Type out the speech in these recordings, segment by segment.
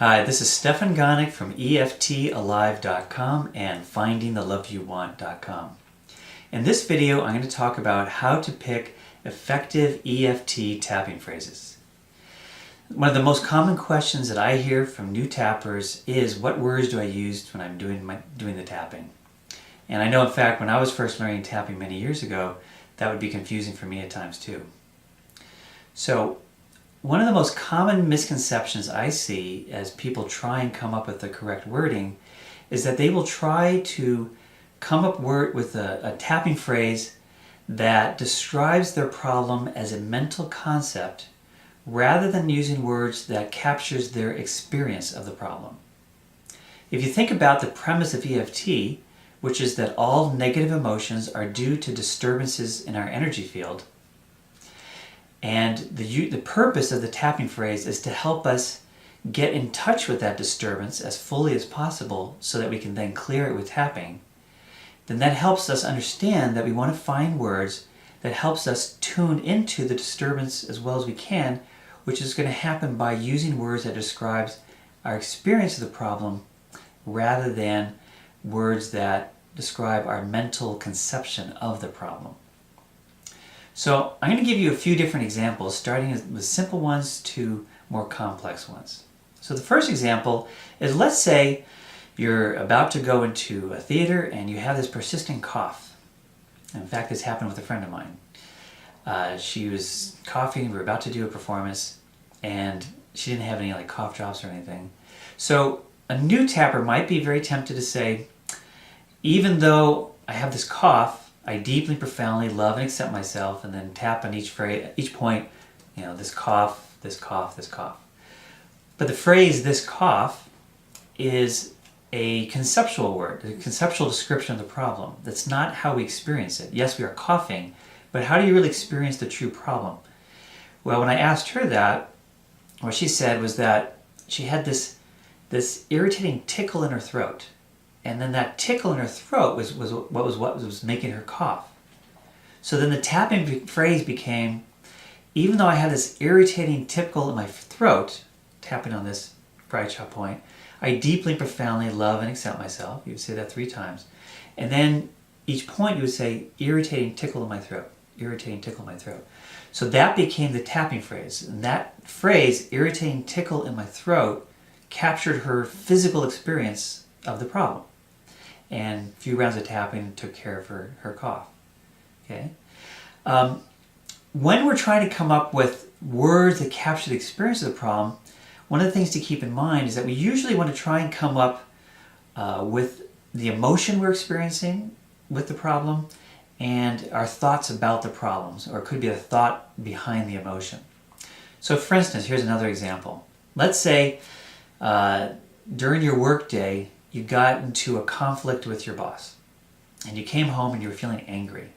Hi, this is Stefan Gonick from EFTAlive.com and FindingTheLoveYouWant.com. In this video, I'm going to talk about how to pick effective EFT tapping phrases. One of the most common questions that I hear from new tappers is, what words do I use when I'm doing the tapping? And I know, in fact, when I was first learning tapping many years ago, that would be confusing for me at times too. So, one of the most common misconceptions I see as people try and come up with the correct wording is that they will try to come up with a tapping phrase that describes their problem as a mental concept rather than using words that captures their experience of the problem. If you think about the premise of EFT, which is that all negative emotions are due to disturbances in our energy field, and the purpose of the tapping phrase is to help us get in touch with that disturbance as fully as possible so that we can then clear it with tapping, then that helps us understand that we want to find words that helps us tune into the disturbance as well as we can, which is going to happen by using words that describes our experience of the problem rather than words that describe our mental conception of the problem. So I'm going to give you a few different examples, starting with simple ones to more complex ones. So the first example is, let's say you're about to go into a theater and you have this persistent cough. In fact, this happened with a friend of mine. She was coughing, we were about to do a performance, and she didn't have any cough drops or anything. So a new tapper might be very tempted to say, even though I have this cough, I deeply, profoundly love and accept myself, and then tap on each point, this cough, this cough, this cough. But the phrase, this cough, is a conceptual word, a conceptual description of the problem. That's not how we experience it. Yes, we are coughing, but how do you really experience the true problem? Well, when I asked her that, what she said was that she had this irritating tickle in her throat. And then that tickle in her throat was what was making her cough. So then the tapping phrase became, even though I had this irritating tickle in my throat, tapping on this bright shot point, I deeply, profoundly love and accept myself. You would say that 3 times. And then each point you would say, irritating tickle in my throat, irritating tickle in my throat. So that became the tapping phrase. And that phrase, irritating tickle in my throat, captured her physical experience of the problem. And a few rounds of tapping took care of her cough. Okay. When we're trying to come up with words that capture the experience of the problem, one of the things to keep in mind is that we usually want to try and come up with the emotion we're experiencing with the problem and our thoughts about the problems, or it could be a thought behind the emotion. So for instance, here's another example. Let's say during your work day, you got into a conflict with your boss, and you came home and you were feeling angry.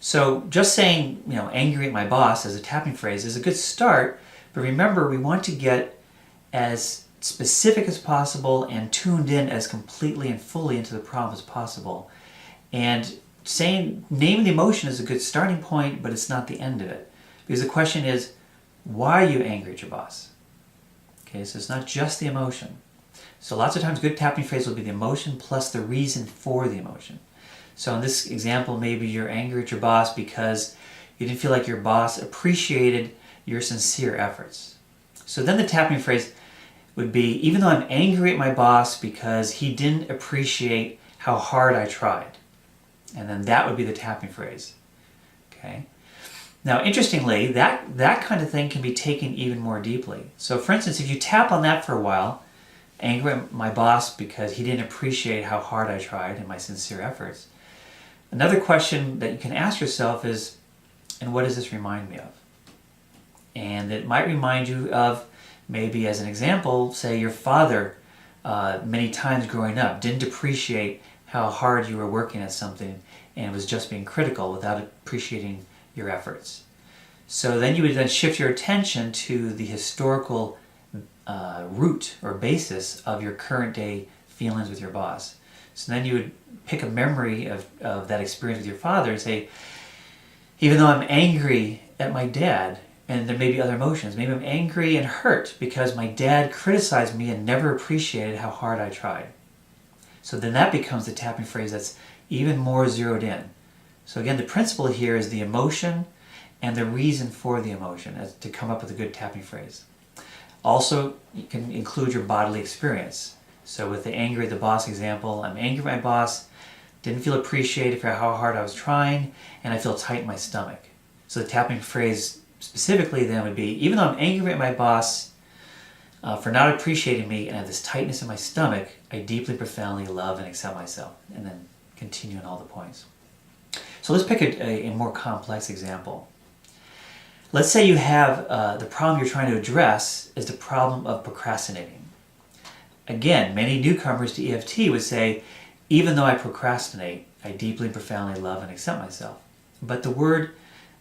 So just saying, angry at my boss as a tapping phrase is a good start, but remember, we want to get as specific as possible and tuned in as completely and fully into the problem as possible. And naming the emotion is a good starting point, but it's not the end of it. Because the question is, why are you angry at your boss? Okay, so it's not just the emotion. So lots of times good tapping phrase will be the emotion plus the reason for the emotion. So in this example, maybe you're angry at your boss because you didn't feel like your boss appreciated your sincere efforts. So then the tapping phrase would be, even though I'm angry at my boss because he didn't appreciate how hard I tried. And then that would be the tapping phrase. Okay. Now, interestingly, that kind of thing can be taken even more deeply. So for instance, if you tap on that for a while, angry at my boss because he didn't appreciate how hard I tried and my sincere efforts. Another question that you can ask yourself is, and what does this remind me of? And it might remind you of, maybe as an example, say your father many times growing up didn't appreciate how hard you were working at something and was just being critical without appreciating your efforts. So then you would then shift your attention to the historical root or basis of your current day feelings with your boss. So then you would pick a memory of that experience with your father and say, even though I'm angry at my dad And there may be other emotions. Maybe I'm angry and hurt because my dad criticized me and never appreciated how hard I tried. So then that becomes the tapping phrase that's even more zeroed in. So again, the principle here is the emotion and the reason for the emotion as to come up with a good tapping phrase. Also, you can include your bodily experience. So with the angry at the boss example, I'm angry at my boss, didn't feel appreciated for how hard I was trying, and I feel tight in my stomach. So the tapping phrase specifically then would be, even though I'm angry at my boss for not appreciating me and I have this tightness in my stomach, I deeply, profoundly love and accept myself. And then continue on all the points. So let's pick a more complex example. Let's say you have the problem you're trying to address is the problem of procrastinating. Again, many newcomers to EFT would say, even though I procrastinate, I deeply and profoundly love and accept myself. But the word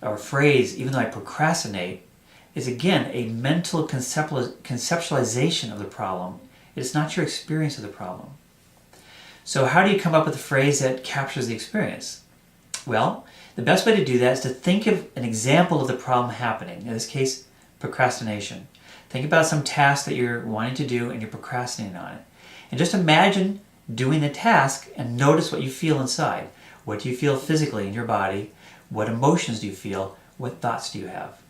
or phrase, even though I procrastinate, is again a mental conceptualization of the problem. It is not your experience of the problem. So how do you come up with a phrase that captures the experience? Well, the best way to do that is to think of an example of the problem happening. In this case, procrastination. Think about some task that you're wanting to do and you're procrastinating on it. And just imagine doing the task and notice what you feel inside. What do you feel physically in your body? What emotions do you feel? What thoughts do you have?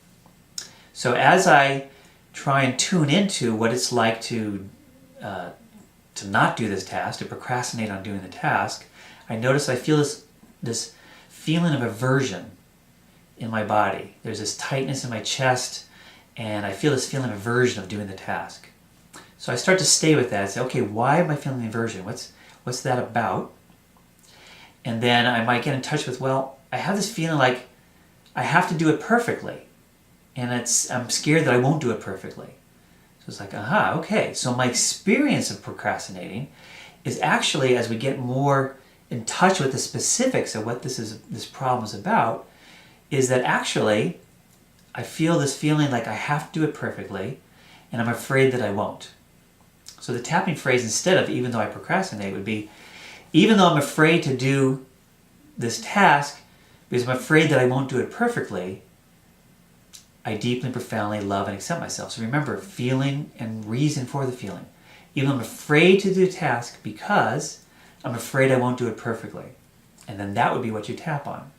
So as I try and tune into what it's like to not do this task, to procrastinate on doing the task, I notice I feel this feeling of aversion in my body. There's this tightness in my chest, and I feel this feeling of aversion of doing the task. So I start to stay with that and say, okay, why am I feeling aversion? What's that about? And then I might get in touch with, well, I have this feeling like I have to do it perfectly. And I'm scared that I won't do it perfectly. So it's like, aha, okay. So my experience of procrastinating is actually, as we get more in touch with the specifics of what this problem is about, is that actually I feel this feeling like I have to do it perfectly, and I'm afraid that I won't. So the tapping phrase, instead of even though I procrastinate, would be, even though I'm afraid to do this task because I'm afraid that I won't do it perfectly, I deeply and profoundly love and accept myself. So remember, feeling and reason for the feeling. Even though I'm afraid to do the task because I'm afraid I won't do it perfectly. And then that would be what you tap on.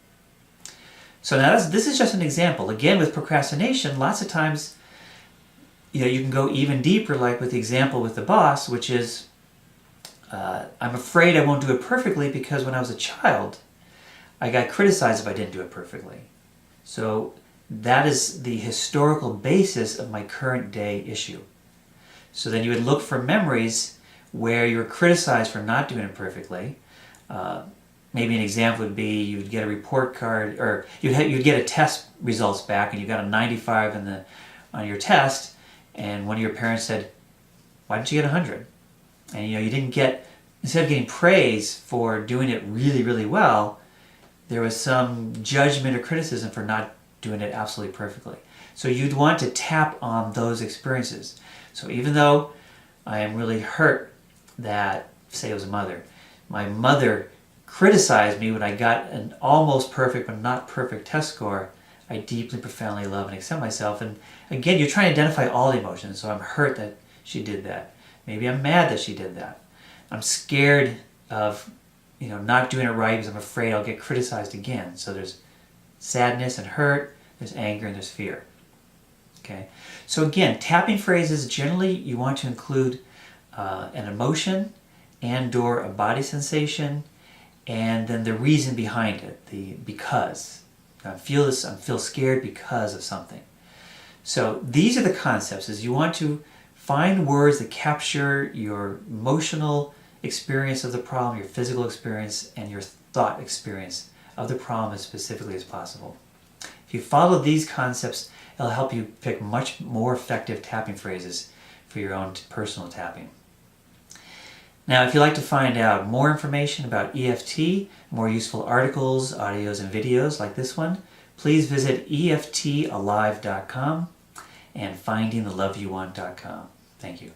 So now this is just an example. Again, with procrastination, lots of times you can go even deeper, like with the example with the boss, which is, I'm afraid I won't do it perfectly because when I was a child, I got criticized if I didn't do it perfectly. So that is the historical basis of my current day issue. So then you would look for memories where you were criticized for not doing it perfectly. Maybe an example would be you'd get a report card, or you'd get a test results back, and you got a 95 on your test, and one of your parents said, "Why didn't you get 100?" And you didn't get, instead of getting praise for doing it really, really well, there was some judgment or criticism for not doing it absolutely perfectly. So you'd want to tap on those experiences. So even though I am really hurt that, say it was a mother, my mother criticized me when I got an almost perfect but not perfect test score, I deeply, profoundly love and accept myself. And again, you're trying to identify all the emotions. So I'm hurt that she did that. Maybe I'm mad that she did that. I'm scared of not doing it right because I'm afraid I'll get criticized again. So there's sadness and hurt, there's anger, and there's fear. Okay. So again, tapping phrases, generally you want to include an emotion and/or a body sensation, and then the reason behind it, the because. I feel scared because of something. So these are the concepts, is you want to find words that capture your emotional experience of the problem, your physical experience, and your thought experience of the problem as specifically as possible. If you follow these concepts, it'll help you pick much more effective tapping phrases for your own personal tapping. Now, if you'd like to find out more information about EFT, more useful articles, audios, and videos like this one, please visit EFTalive.com and findingtheloveyouwant.com. Thank you.